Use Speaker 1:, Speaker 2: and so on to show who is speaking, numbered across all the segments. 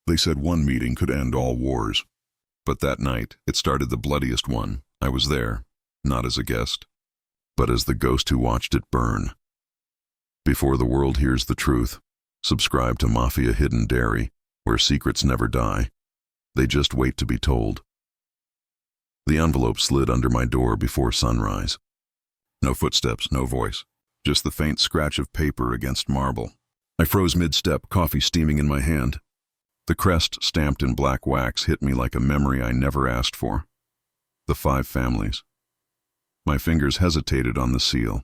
Speaker 1: They said one meeting could end all wars. But that night, it started the bloodiest one. I was there, not as a guest, but as the ghost who watched it burn. Before the world hears the truth, subscribe to Mafia Hidden Dairy, where secrets never die. They just wait to be told. The envelope slid under my door before sunrise. No footsteps, no voice, just the faint scratch of paper against marble. I froze mid-step, coffee steaming in my hand. The crest stamped in black wax hit me like a memory I never asked for. The 5 families. My fingers hesitated on the seal.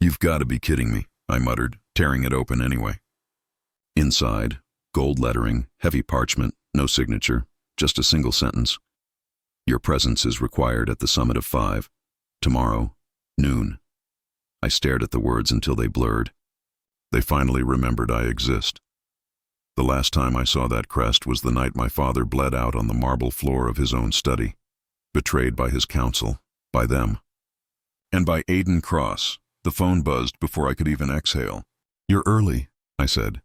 Speaker 1: "You've got to be kidding me," I muttered, tearing it open anyway. Inside, gold lettering, heavy parchment, no signature, just a single sentence. "Your presence is required at the Summit of 5. Tomorrow, noon." I stared at the words until they blurred. They finally remembered I exist. The last time I saw that crest was the night my father bled out on the marble floor of his own study, betrayed by his council, by them, and by Aiden Cross. The phone buzzed before I could even exhale. "You're early," I said.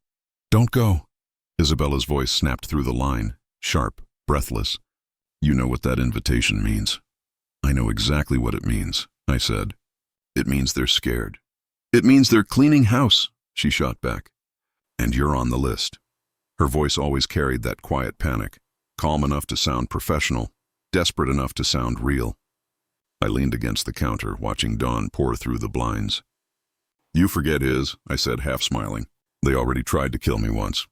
Speaker 1: "Don't go." Isabella's voice snapped through the line, sharp, breathless. "You know what that invitation means." "I know exactly what it means," I said. "It means they're scared. It means they're cleaning house," she shot back. "And you're on the list." Her voice always carried that quiet panic, calm enough to sound professional, desperate enough to sound real. I leaned against the counter, watching dawn pour through the blinds. "You forget his," I said, half smiling. "They already tried to kill me once.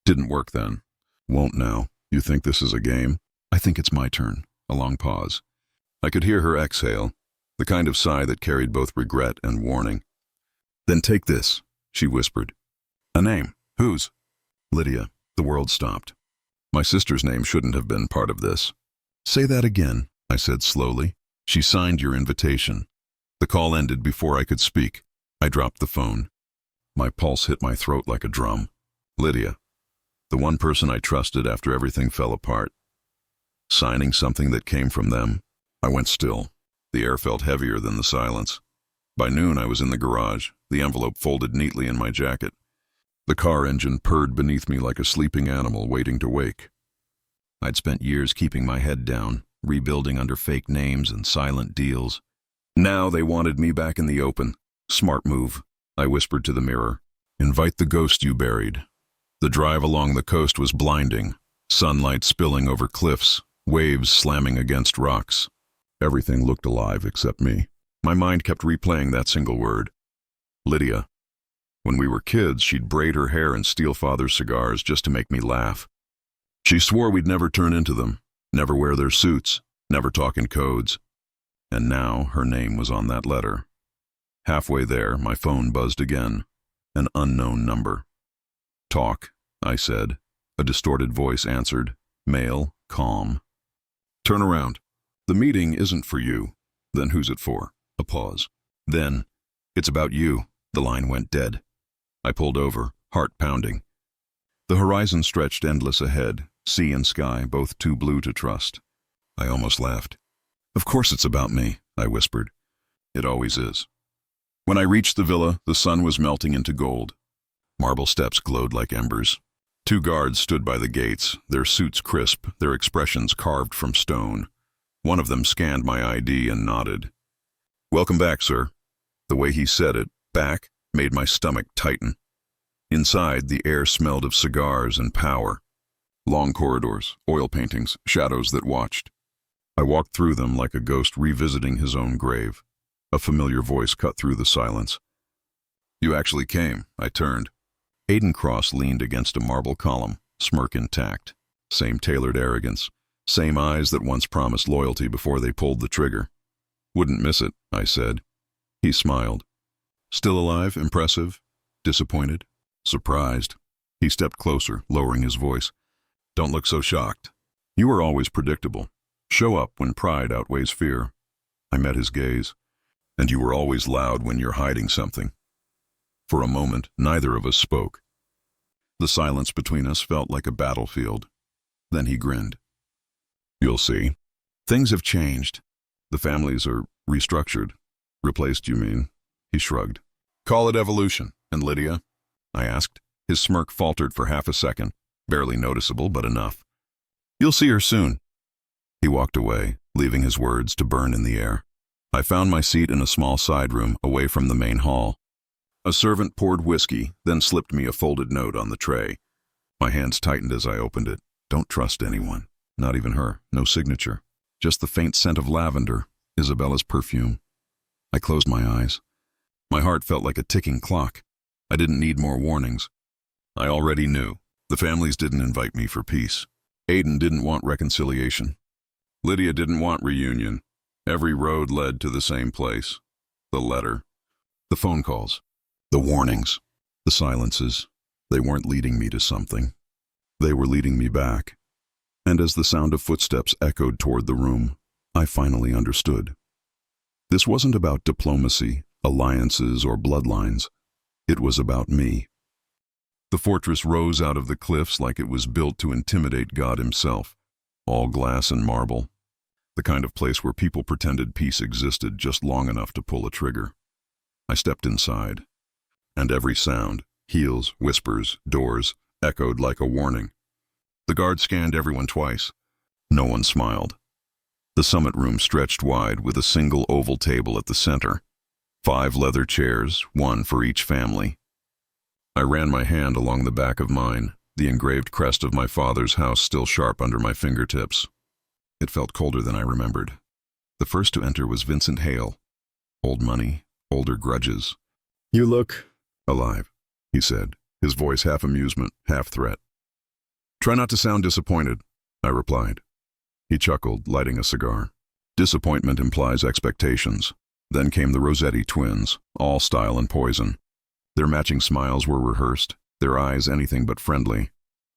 Speaker 1: Didn't work then. Won't now. You think this is a game?" "I think it's my turn." A long pause. I could hear her exhale, the kind of sigh that carried both regret and warning. "Then take this," she whispered. "A name. Whose?" "Lydia." The world stopped. My sister's name shouldn't have been part of this. "Say that again," I said slowly. "She signed your invitation." The call ended before I could speak. I dropped the phone. My pulse hit my throat like a drum. Lydia. The one person I trusted after everything fell apart. Signing something that came from them. I went still. The air felt heavier than the silence. By noon I was in the garage, the envelope folded neatly in my jacket. The car engine purred beneath me like a sleeping animal waiting to wake. I'd spent years keeping my head down, rebuilding under fake names and silent deals. Now they wanted me back in the open. "Smart move," I whispered to the mirror. "Invite the ghost you buried." The drive along the coast was blinding, sunlight spilling over cliffs, waves slamming against rocks. Everything looked alive except me. My mind kept replaying that single word. Lydia. When we were kids, she'd braid her hair and steal Father's cigars just to make me laugh. She swore we'd never turn into them, never wear their suits, never talk in codes. And now her name was on that letter. Halfway there, my phone buzzed again. An unknown number. "Talk," I said. A distorted voice answered, male, calm. "Turn around. The meeting isn't for you." "Then who's it for?" A pause. Then, "It's about you." The line went dead. I pulled over, heart pounding. The horizon stretched endless ahead, sea and sky, both too blue to trust. I almost laughed. "Of course it's about me," I whispered. "It always is." When I reached the villa, the sun was melting into gold. Marble steps glowed like embers. 2 guards stood by the gates, their suits crisp, their expressions carved from stone. One of them scanned my ID and nodded. "Welcome back, sir." The way he said it, "back," made my stomach tighten. Inside, the air smelled of cigars and power. Long corridors, oil paintings, shadows that watched. I walked through them like a ghost revisiting his own grave. A familiar voice cut through the silence. "You actually came." I turned. Aiden Cross leaned against a marble column, smirk intact. Same tailored arrogance. Same eyes that once promised loyalty before they pulled the trigger. "Wouldn't miss it," I said. He smiled. "Still alive? Impressive? Disappointed? Surprised?" He stepped closer, lowering his voice. "Don't look so shocked. You were always predictable. Show up when pride outweighs fear." I met his gaze. "And you were always loud when you're hiding something." For a moment, neither of us spoke. The silence between us felt like a battlefield. Then he grinned. "You'll see. Things have changed. The families are restructured. Replaced, you mean?" He shrugged. "Call it evolution. And Lydia?" I asked. His smirk faltered for half a second. barely noticeable, but enough. You'll see her soon. He walked away, leaving his words to burn in the air. I found my seat in a small side room away from the main hall. A servant poured whiskey, then slipped me a folded note on the tray. My hands tightened as I opened it. Don't trust anyone. Not even her. No signature. Just the faint scent of lavender, Isabella's perfume. I closed my eyes. My heart felt like a ticking clock. I didn't need more warnings. I already knew. The families didn't invite me for peace. Aiden didn't want reconciliation. Lydia didn't want reunion. Every road led to the same place. The letter. The phone calls. The warnings. The silences. They weren't leading me to something. They were leading me back. And as the sound of footsteps echoed toward the room, I finally understood. This wasn't about diplomacy, alliances, or bloodlines. It was about me. The fortress rose out of the cliffs like it was built to intimidate God himself, all glass and marble, the kind of place where people pretended peace existed just long enough to pull a trigger. I stepped inside, and every sound, heels, whispers, doors, echoed like a warning. The guard scanned everyone twice. No one smiled. The summit room stretched wide with a single oval table at the center. 5 leather chairs, 1 for each family. I ran my hand along the back of mine, the engraved crest of my father's house still sharp under my fingertips. It felt colder than I remembered. The first to enter was Vincent Hale. Old money, older grudges. You look alive, he said, his voice half amusement, half threat. Try not to sound disappointed, I replied. He chuckled, lighting a cigar. Disappointment implies expectations. Then came the Rossetti twins, all style and poison. Their matching smiles were rehearsed, their eyes anything but friendly.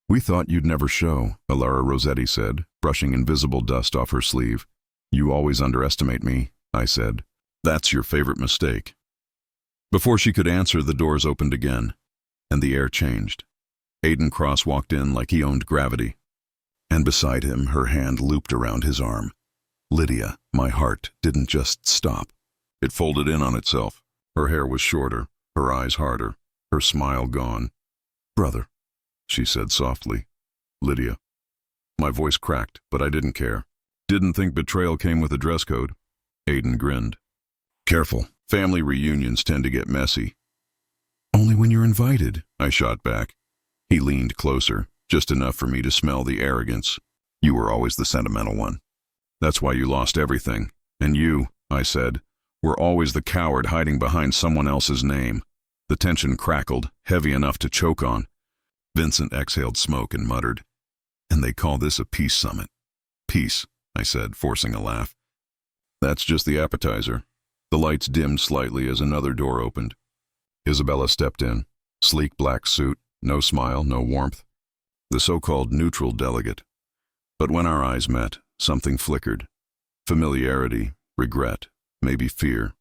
Speaker 1: We thought you'd never show, Alara Rossetti said, brushing invisible dust off her sleeve. You always underestimate me, I said. That's your favorite mistake. Before she could answer, the doors opened again, and the air changed. Aiden Cross walked in like he owned gravity. And beside him, her hand looped around his arm. Lydia, my heart, didn't just stop. It folded in on itself. Her hair was shorter, her eyes harder, her smile gone. Brother, she said softly. Lydia. My voice cracked, but I didn't care. Didn't think betrayal came with a dress code. Aiden grinned. Careful, family reunions tend to get messy. Only when you're invited, I shot back. He leaned closer, just enough for me to smell the arrogance. You were always the sentimental one. That's why you lost everything. And you, I said, were always the coward hiding behind someone else's name. The tension crackled, heavy enough to choke on. Vincent exhaled smoke and muttered, And they call this a peace summit. Peace, I said, forcing a laugh. That's just the appetizer. The lights dimmed slightly as another door opened. Isabella stepped in, sleek black suit, no smile, no warmth. The so-called neutral delegate. But when our eyes met, something flickered. Familiarity, regret, maybe fear.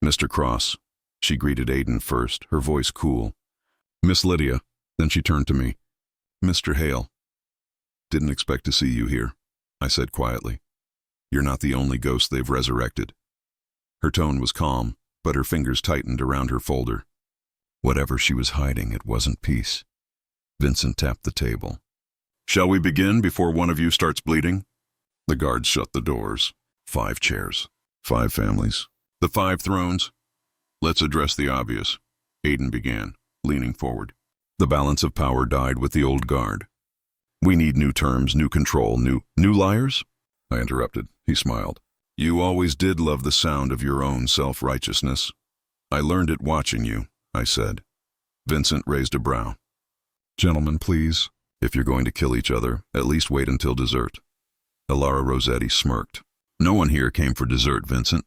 Speaker 1: Mr. Cross. She greeted Aiden first, her voice cool. Miss Lydia. Then she turned to me. Mr. Hale. Didn't expect to see you here, I said quietly. You're not the only ghost they've resurrected. Her tone was calm, but her fingers tightened around her folder. Whatever she was hiding, it wasn't peace. Vincent tapped the table. Shall we begin before one of you starts bleeding? The guards shut the doors. 5 chairs. 5 families. The 5 thrones. Let's address the obvious. Aiden began, leaning forward. The balance of power died with the old guard. We need new terms, new control, new liars? I interrupted. He smiled. You always did love the sound of your own self-righteousness. I learned it watching you, I said. Vincent raised a brow. Gentlemen, please. If you're going to kill each other, at least wait until dessert. Alara Rossetti smirked. No one here came for dessert, Vincent.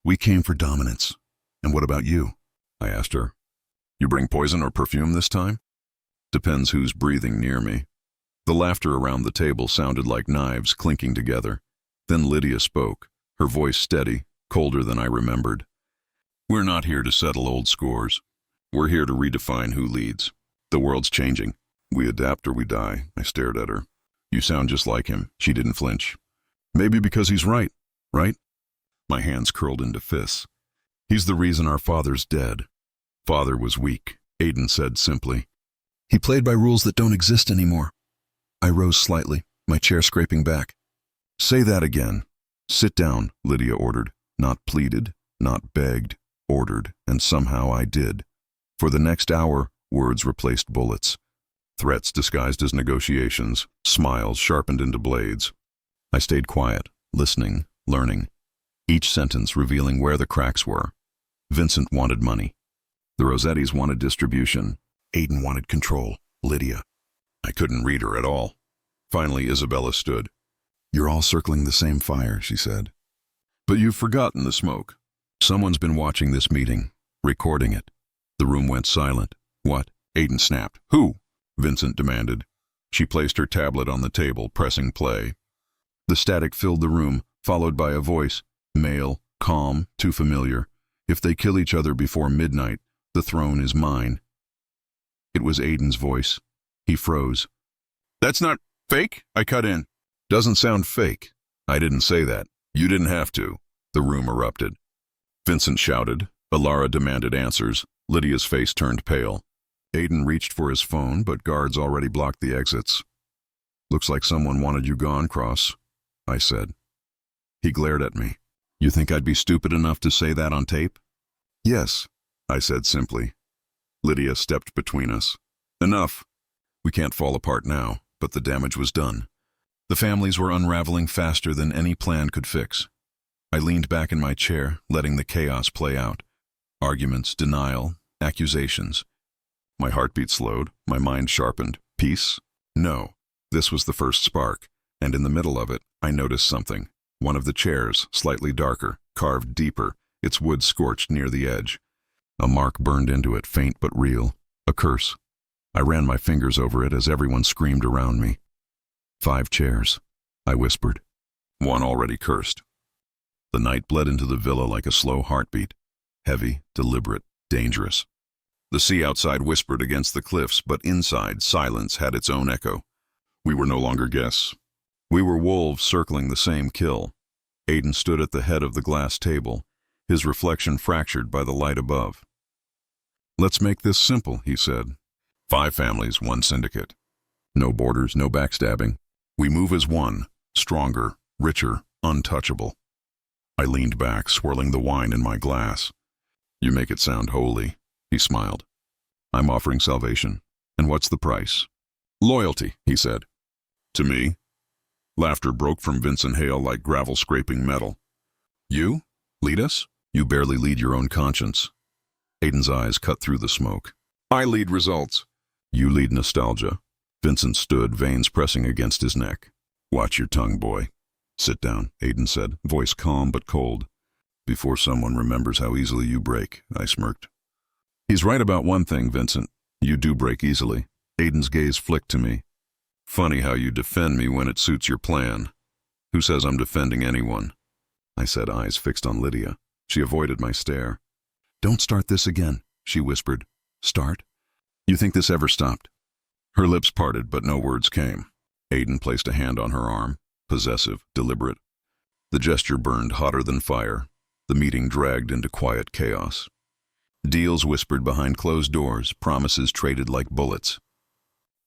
Speaker 1: We came for dominance. And what about you? I asked her. You bring poison or perfume this time? Depends who's breathing near me. The laughter around the table sounded like knives clinking together. Then Lydia spoke, her voice steady, colder than I remembered. We're not here to settle old scores. We're here to redefine who leads. The world's changing. We adapt or we die. I stared at her. You sound just like him. She didn't flinch. Maybe because he's right? My hands curled into fists. He's the reason our father's dead. Father was weak, Aiden said simply. He played by rules that don't exist anymore. I rose slightly, my chair scraping back. Say that again. Sit down, Lydia ordered. Not pleaded, not begged, ordered, and somehow I did. For the next hour, words replaced bullets. Threats disguised as negotiations, smiles sharpened into blades. I stayed quiet, listening, learning, each sentence revealing where the cracks were. Vincent wanted money. The Rossettis wanted distribution. Aiden wanted control. Lydia. I couldn't read her at all. Finally, Isabella stood. You're all circling the same fire, she said. But you've forgotten the smoke. Someone's been watching this meeting, recording it. The room went silent. What? Aiden snapped. Who? Vincent demanded. She placed her tablet on the table, pressing play. The static filled the room, followed by a voice. Male, calm, too familiar. If they kill each other before midnight, the throne is mine. It was Aiden's voice. He froze. That's not fake, I cut in. Doesn't sound fake. I didn't say that. You didn't have to. The room erupted. Vincent shouted. Alara demanded answers. Lydia's face turned pale. Aiden reached for his phone, but guards already blocked the exits. Looks like someone wanted you gone, Cross, I said. He glared at me. You think I'd be stupid enough to say that on tape? Yes, I said simply. Lydia stepped between us. Enough. We can't fall apart now, but the damage was done. The families were unraveling faster than any plan could fix. I leaned back in my chair, letting the chaos play out. Arguments, denial, accusations. My heartbeat slowed, my mind sharpened. Peace? No. This was the first spark, and in the middle of it, I noticed something. One of the chairs, slightly darker, carved deeper, its wood scorched near the edge. A mark burned into it, faint but real. A curse. I ran my fingers over it as everyone screamed around me. 5 chairs, I whispered. One already cursed. The night bled into the villa like a slow heartbeat. Heavy, deliberate, dangerous. The sea outside whispered against the cliffs, but inside, silence had its own echo. We were no longer guests. We were wolves circling the same kill. Aiden stood at the head of the glass table, his reflection fractured by the light above. Let's make this simple, he said. 5 families, 1 syndicate. No borders, no backstabbing. We move as one, stronger, richer, untouchable. I leaned back, swirling the wine in my glass. You make it sound holy, he smiled. I'm offering salvation. And what's the price? Loyalty, he said. To me? Laughter broke from Vincent Hale like gravel scraping metal. You? Lead us? You barely lead your own conscience. Aiden's eyes cut through the smoke. I lead results. You lead nostalgia. Vincent stood, veins pressing against his neck. Watch your tongue, boy. Sit down, Aiden said, voice calm but cold. Before someone remembers how easily you break, I smirked. He's right about one thing, Vincent. You do break easily. Aiden's gaze flicked to me. Funny how you defend me when it suits your plan. Who says I'm defending anyone? I said, eyes fixed on Lydia. She avoided my stare. Don't start this again, she whispered. Start? You think this ever stopped? Her lips parted, but no words came. Aiden placed a hand on her arm, possessive, deliberate. The gesture burned hotter than fire. The meeting dragged into quiet chaos. Deals whispered behind closed doors, promises traded like bullets.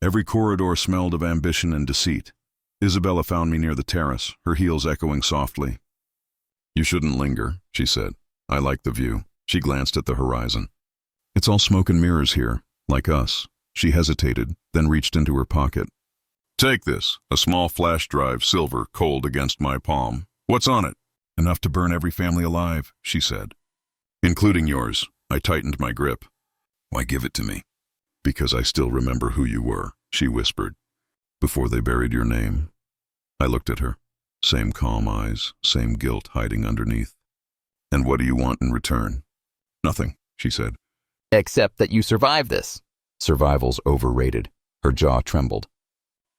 Speaker 1: Every corridor smelled of ambition and deceit. Isabella found me near the terrace, her heels echoing softly. You shouldn't linger, she said. I like the view. She glanced at the horizon. It's all smoke and mirrors here, like us. She hesitated, then reached into her pocket. Take this, a small flash drive, silver, cold against my palm. What's on it? Enough to burn every family alive, she said. Including yours. I tightened my grip. Why give it to me? Because I still remember who you were, she whispered. Before they buried your name. I looked at her. Same calm eyes, same guilt hiding underneath. And what do you want in return? Nothing, she said.
Speaker 2: Except that you survived this. Survival's overrated. Her jaw trembled.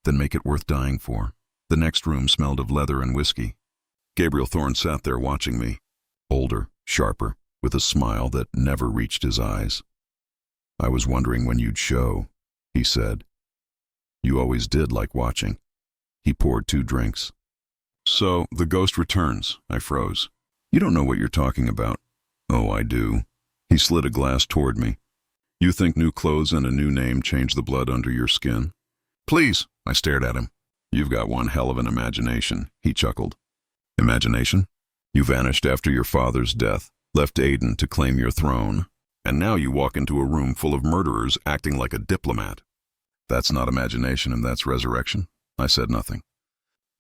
Speaker 1: Then make it worth dying for. The next room smelled of leather and whiskey. Gabriel Thorne sat there watching me. Older, sharper, with a smile that never reached his eyes. I was wondering when you'd show, he said. You always did like watching. He poured 2 drinks. So, the ghost returns, I froze. You don't know what you're talking about. Oh, I do. He slid a glass toward me. You think new clothes and a new name change the blood under your skin? Please, I stared at him. You've got one hell of an imagination, he chuckled. Imagination? You vanished after your father's death, left Aiden to claim your throne, and now you walk into a room full of murderers acting like a diplomat. That's not imagination and that's resurrection. I said nothing.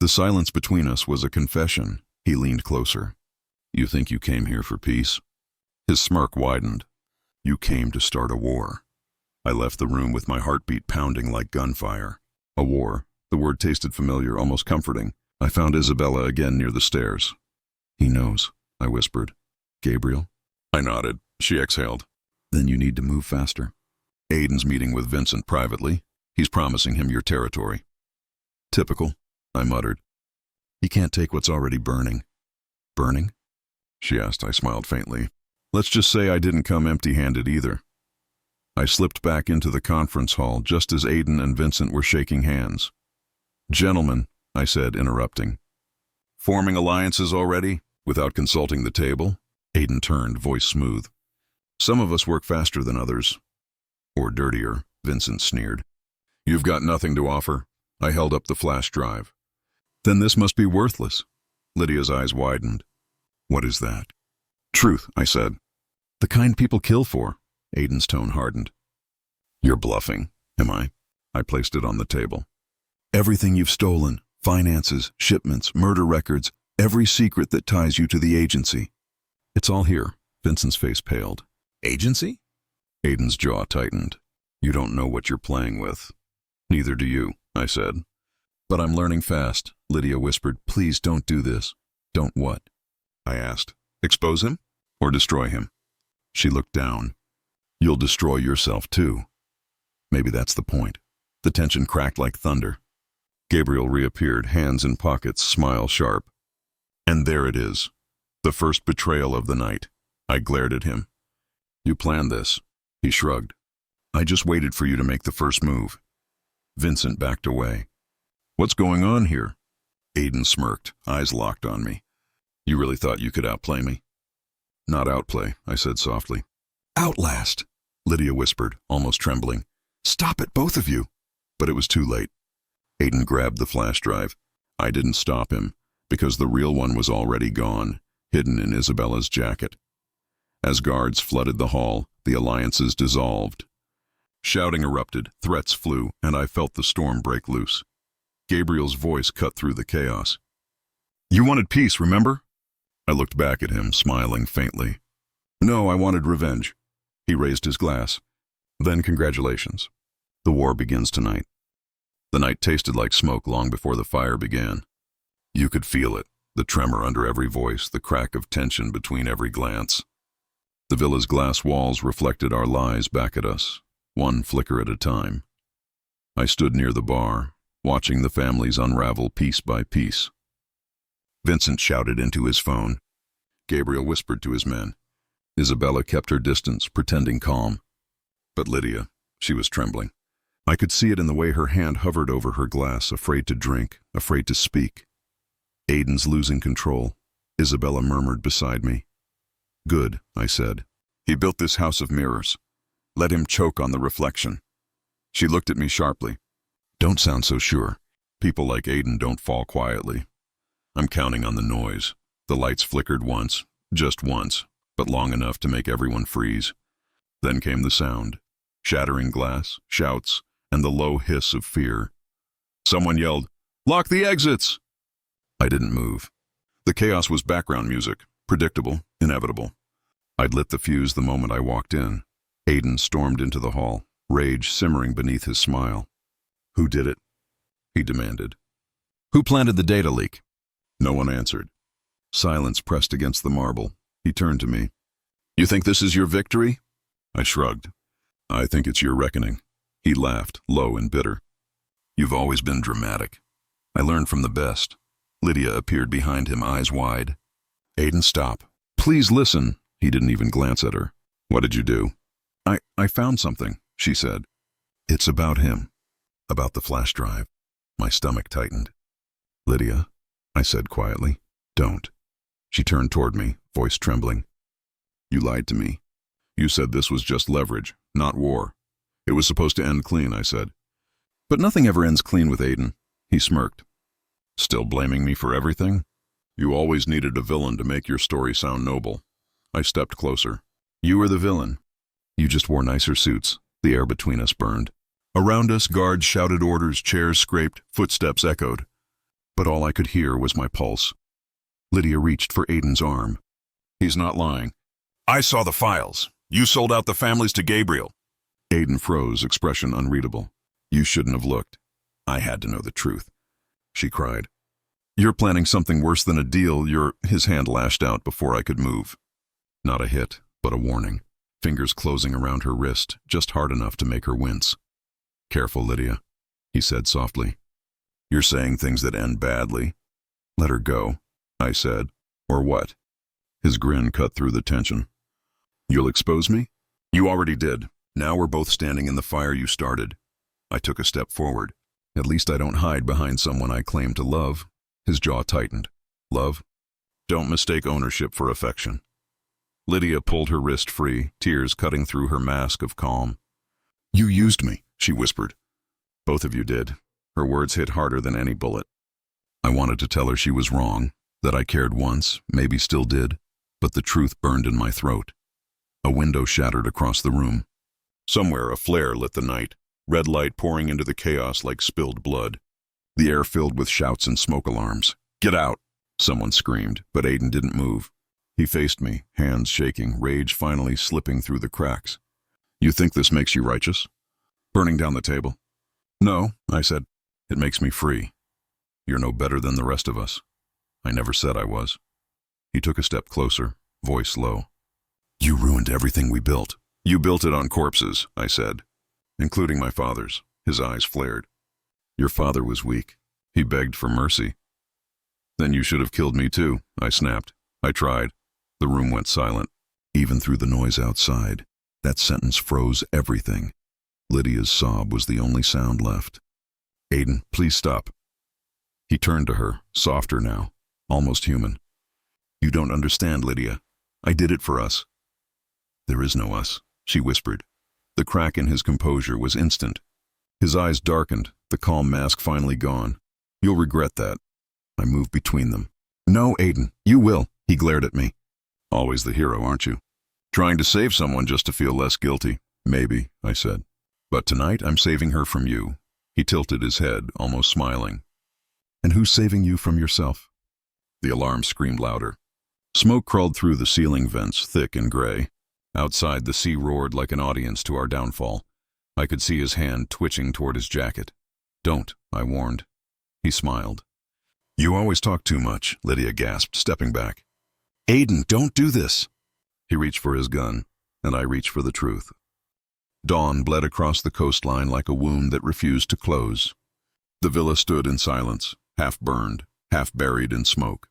Speaker 1: The silence between us was a confession. He leaned closer. You think you came here for peace? His smirk widened. You came to start a war. I left the room with my heartbeat pounding like gunfire. A war. The word tasted familiar, almost comforting. I found Isabella again near the stairs. He knows, I whispered. Gabriel? I nodded. She exhaled. Then you need to move faster. Aiden's meeting with Vincent privately. He's promising him your territory. Typical, I muttered. He can't take what's already burning. Burning? She asked. I smiled faintly. Let's just say I didn't come empty-handed either. I slipped back into the conference hall just as Aiden and Vincent were shaking hands. Gentlemen, I said, interrupting. Forming alliances already, without consulting the table? Aiden turned, voice smooth. Some of us work faster than others. Or dirtier, Vincent sneered. You've got nothing to offer. I held up the flash drive. Then this must be worthless. Lydia's eyes widened. What is that? Truth, I said. The kind people kill for. Aiden's tone hardened. You're bluffing, am I? I placed it on the table. Everything you've stolen, finances, shipments, murder records, every secret that ties you to the agency. It's all here. Vincent's face paled. Agency? Aiden's jaw tightened. You don't know what you're playing with. Neither do you, I said. But I'm learning fast, Lydia whispered. Please don't do this. Don't what? I asked. Expose him? Or destroy him? She looked down. You'll destroy yourself too. Maybe that's the point. The tension cracked like thunder. Gabriel reappeared, hands in pockets, smile sharp. And there it is. The first betrayal of the night. I glared at him. You planned this. He shrugged. I just waited for you to make the first move. Vincent backed away. What's going on here? Aiden smirked, eyes locked on me. You really thought you could outplay me? Not outplay, I said softly. Outlast, Lydia whispered, almost trembling. Stop it, both of you. But it was too late. Aiden grabbed the flash drive. I didn't stop him, because the real one was already gone, hidden in Isabella's jacket. As guards flooded the hall, the alliances dissolved. Shouting erupted, threats flew, and I felt the storm break loose. Gabriel's voice cut through the chaos. You wanted peace, remember? I looked back at him, smiling faintly. No, I wanted revenge. He raised his glass. Then congratulations. The war begins tonight. The night tasted like smoke long before the fire began. You could feel it, the tremor under every voice, the crack of tension between every glance. The villa's glass walls reflected our lies back at us, one flicker at a time. I stood near the bar, watching the families unravel piece by piece. Vincent shouted into his phone. Gabriel whispered to his men. Isabella kept her distance, pretending calm. But Lydia, she was trembling. I could see it in the way her hand hovered over her glass, afraid to drink, afraid to speak. Aiden's losing control, Isabella murmured beside me. Good, I said. He built this house of mirrors. Let him choke on the reflection. She looked at me sharply. Don't sound so sure. People like Aiden don't fall quietly. I'm counting on the noise. The lights flickered once, just once, but long enough to make everyone freeze. Then came the sound. Shattering glass, shouts, and the low hiss of fear. Someone yelled, "Lock the exits!" I didn't move. The chaos was background music, predictable, inevitable. I'd lit the fuse the moment I walked in. Aiden stormed into the hall, rage simmering beneath his smile. Who did it? He demanded. Who planted the data leak? No one answered. Silence pressed against the marble. He turned to me. You think this is your victory? I shrugged. I think it's your reckoning. He laughed, low and bitter. You've always been dramatic. I learned from the best. Lydia appeared behind him, eyes wide. Aiden, stop. Please listen. He didn't even glance at her. What did you do? I found something, she said. It's about him. About the flash drive. My stomach tightened. Lydia, I said quietly, don't. She turned toward me, voice trembling. You lied to me. You said this was just leverage, not war. It was supposed to end clean, I said. But nothing ever ends clean with Aiden. He smirked. Still blaming me for everything? You always needed a villain to make your story sound noble. I stepped closer. You were the villain. You just wore nicer suits. The air between us burned. Around us, guards shouted orders, chairs scraped, footsteps echoed. But all I could hear was my pulse. Lydia reached for Aiden's arm. He's not lying. I saw the files. You sold out the families to Gabriel. Aiden froze, expression unreadable. You shouldn't have looked. I had to know the truth. She cried. You're planning something worse than a deal. His hand lashed out before I could move. Not a hit, but a warning. Fingers closing around her wrist, just hard enough to make her wince. Careful, Lydia, he said softly. You're saying things that end badly. Let her go, I said. Or what? His grin cut through the tension. You'll expose me? You already did. Now we're both standing in the fire you started. I took a step forward. At least I don't hide behind someone I claim to love. His jaw tightened. Love? Don't mistake ownership for affection. Lydia pulled her wrist free, tears cutting through her mask of calm. You used me, she whispered. Both of you did. Her words hit harder than any bullet. I wanted to tell her she was wrong, that I cared once, maybe still did, but the truth burned in my throat. A window shattered across the room. Somewhere a flare lit the night, red light pouring into the chaos like spilled blood. The air filled with shouts and smoke alarms. Get out! Someone screamed, but Aiden didn't move. He faced me, hands shaking, rage finally slipping through the cracks. You think this makes you righteous? Burning down the table? No, I said. It makes me free. You're no better than the rest of us. I never said I was. He took a step closer, voice low. You ruined everything we built. You built it on corpses, I said, including my father's. His eyes flared. Your father was weak. He begged for mercy. Then you should have killed me too, I snapped. I tried. The room went silent, even through the noise outside. That sentence froze everything. Lydia's sob was the only sound left. Aiden, please stop. He turned to her, softer now, almost human. You don't understand, Lydia. I did it for us. There is no us, she whispered. The crack in his composure was instant. His eyes darkened, the calm mask finally gone. You'll regret that. I moved between them. No, Aiden, you will, he glared at me. Always the hero, aren't you? Trying to save someone just to feel less guilty. Maybe, I said. But tonight I'm saving her from you. He tilted his head, almost smiling. And who's saving you from yourself? The alarm screamed louder. Smoke crawled through the ceiling vents, thick and gray. Outside, the sea roared like an audience to our downfall. I could see his hand twitching toward his jacket. Don't, I warned. He smiled. You always talk too much, Lydia gasped, stepping back. Aiden, don't do this. He reached for his gun, and I reached for the truth. Dawn bled across the coastline like a wound that refused to close. The villa stood in silence, half burned, half buried in smoke.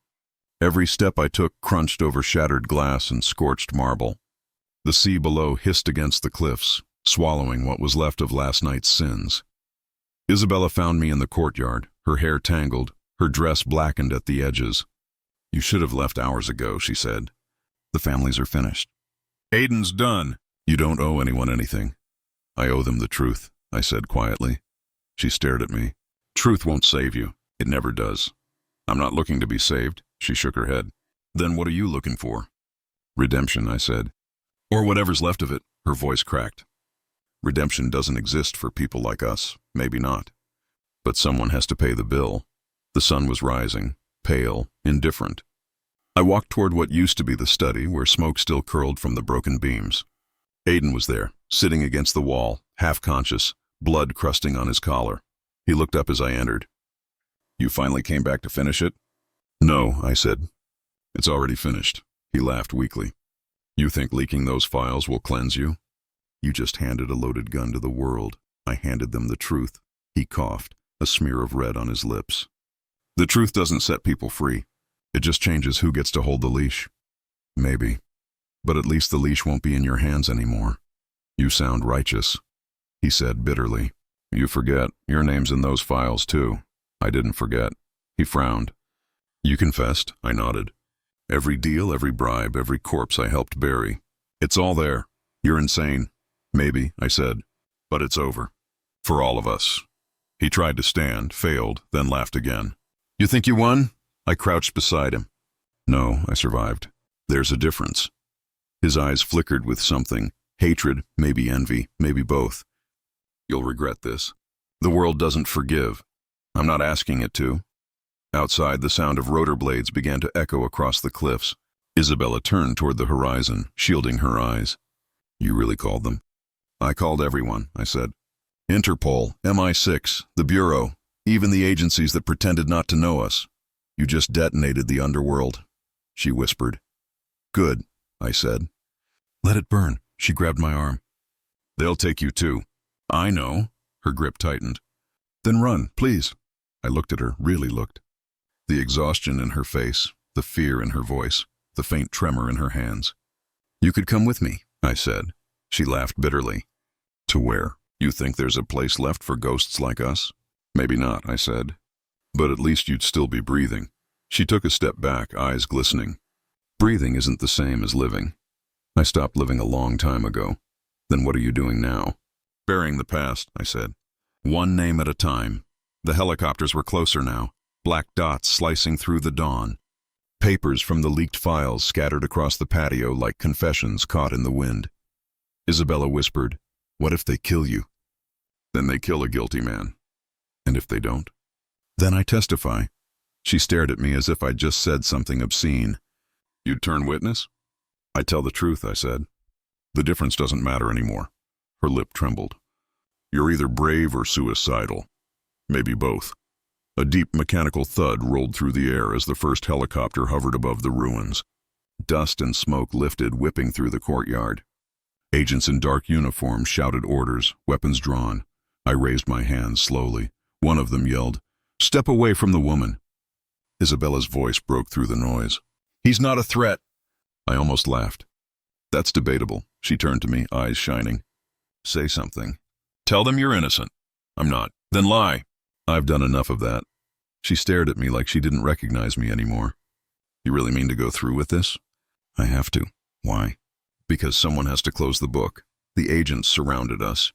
Speaker 1: Every step I took crunched over shattered glass and scorched marble. The sea below hissed against the cliffs, swallowing what was left of last night's sins. Isabella found me in the courtyard, her hair tangled, her dress blackened at the edges. You should have left hours ago, she said. The families are finished. Aiden's done. You don't owe anyone anything. I owe them the truth, I said quietly. She stared at me. Truth won't save you. It never does. I'm not looking to be saved, she shook her head. Then what are you looking for? Redemption, I said. Or whatever's left of it, her voice cracked. Redemption doesn't exist for people like us, maybe not. But someone has to pay the bill. The sun was rising, pale, indifferent. I walked toward what used to be the study, where smoke still curled from the broken beams. Aiden was there, sitting against the wall, half-conscious, blood crusting on his collar. He looked up as I entered. You finally came back to finish it? No, I said. It's already finished. He laughed weakly. You think leaking those files will cleanse you? You just handed a loaded gun to the world. I handed them the truth. He coughed, a smear of red on his lips. The truth doesn't set people free. It just changes who gets to hold the leash. Maybe. But at least the leash won't be in your hands anymore. You sound righteous, he said bitterly. You forget, your name's in those files too. I didn't forget. He frowned. You confessed? I nodded. Every deal, every bribe, every corpse I helped bury. It's all there. You're insane. Maybe, I said, but it's over. For all of us. He tried to stand, failed, then laughed again. You think you won? I crouched beside him. No, I survived. There's a difference. His eyes flickered with something. Hatred, maybe envy, maybe both. You'll regret this. The world doesn't forgive. I'm not asking it to. Outside, the sound of rotor blades began to echo across the cliffs. Isabella turned toward the horizon, shielding her eyes. You really called them? I called everyone, I said. Interpol, MI6, the Bureau, even the agencies that pretended not to know us. You just detonated the Underworld, she whispered. Good, I said. Let it burn, she grabbed my arm. They'll take you too. I know, her grip tightened. Then run, please. I looked at her, really looked. The exhaustion in her face, the fear in her voice, the faint tremor in her hands. You could come with me, I said. She laughed bitterly. To where? You think there's a place left for ghosts like us? Maybe not, I said. But at least you'd still be breathing. She took a step back, eyes glistening. Breathing isn't the same as living. I stopped living a long time ago. Then what are you doing now? Burying the past, I said. One name at a time. The helicopters were closer now, black dots slicing through the dawn. Papers from the leaked files scattered across the patio like confessions caught in the wind. Isabella whispered, What if they kill you? Then they kill a guilty man. And if they don't? Then I testify. She stared at me as if I'd just said something obscene. You'd turn witness? I tell the truth, I said. The difference doesn't matter anymore. Her lip trembled. You're either brave or suicidal. Maybe both. A deep mechanical thud rolled through the air as the first helicopter hovered above the ruins. Dust and smoke lifted, whipping through the courtyard. Agents in dark uniforms shouted orders, weapons drawn. I raised my hands slowly. One of them yelled, Step away from the woman. Isabella's voice broke through the noise. He's not a threat. I almost laughed. That's debatable. She turned to me, eyes shining. Say something. Tell them you're innocent. I'm not. Then lie. I've done enough of that. She stared at me like she didn't recognize me anymore. You really mean to go through with this? I have to. Why? Because someone has to close the book. The agents surrounded us.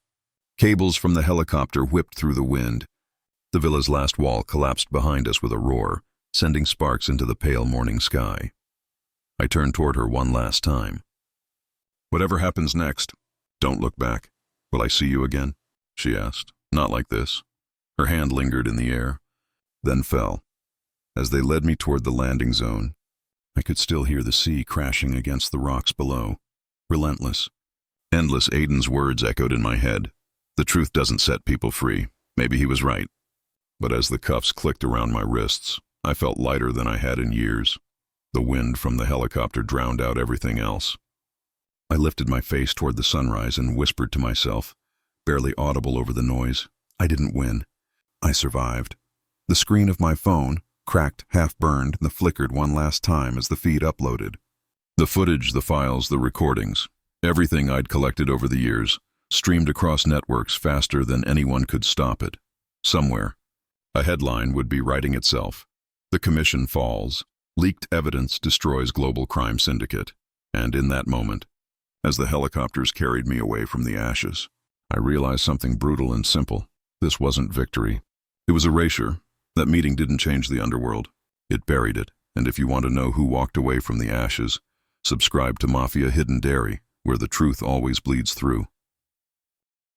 Speaker 1: Cables from the helicopter whipped through the wind. The villa's last wall collapsed behind us with a roar, sending sparks into the pale morning sky. I turned toward her one last time. Whatever happens next, don't look back. Will I see you again? She asked. Not like this. Her hand lingered in the air, then fell. As they led me toward the landing zone, I could still hear the sea crashing against the rocks below. Relentless. Endless. Aiden's words echoed in my head. The truth doesn't set people free. Maybe he was right. But as the cuffs clicked around my wrists, I felt lighter than I had in years. The wind from the helicopter drowned out everything else. I lifted my face toward the sunrise and whispered to myself, barely audible over the noise, I didn't win. I survived. The screen of my phone, cracked, half-burned, and flickered one last time as the feed uploaded. The footage, the files, the recordings, everything I'd collected over the years, streamed across networks faster than anyone could stop it. Somewhere, a headline would be writing itself. The commission falls. Leaked evidence destroys global crime syndicate. And in that moment, as the helicopters carried me away from the ashes, I realized something brutal and simple. This wasn't victory. It was erasure. That meeting didn't change the underworld. It buried it. And if you want to know who walked away from the ashes, subscribe to Mafia Hidden Dairy, where the truth always bleeds through.